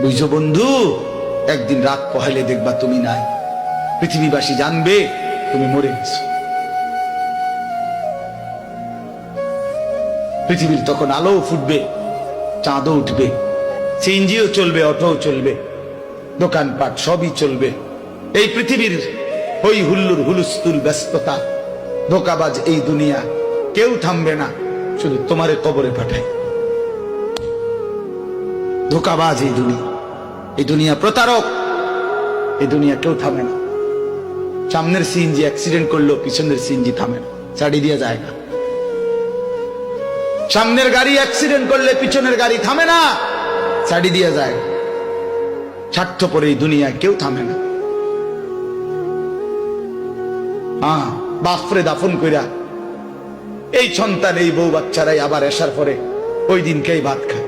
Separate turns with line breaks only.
বুঝছো বন্ধু, একদিন রাত পহেলে দেখবা তুমি নাই, পৃথিবীবাসী জানবে তুমি মরে গেছো। পৃথিবীর তখন আলো ফুটবে, চাঁদও উঠবে, সিএনজিও চলবে, অটোও চলবে, দোকানপাট সবই চলবে। এই পৃথিবীর হই হুল্লুর হুলুস্থুল ব্যস্ততা, ধোকাবাজ এই দুনিয়া, কেউ থামবে না, শুধু তোমারে কবরে পাঠায়। ধোকাবাজ এই দুনিয়া, এই দুনিয়া প্রতারক, এই দুনিয়া কেউ থামে না। সামনের সিএনজি অ্যাক্সিডেন্ট করলো, পিছনের সিএনজি থামে না, ছাড়ি দিয়ে যায় না। সামনের গাড়ি অ্যাক্সিডেন্ট করলে পিছনের গাড়ি থামে না, ছাড়ি দিয়ে যায়। স্বার্থপর এই দুনিয়ায় কেউ থামে না। বাপরে দাফন কইরা এই সন্তান, এই বউ বাচ্চারাই আবার এসার পরে ওই দিনকেই ভাত খায়।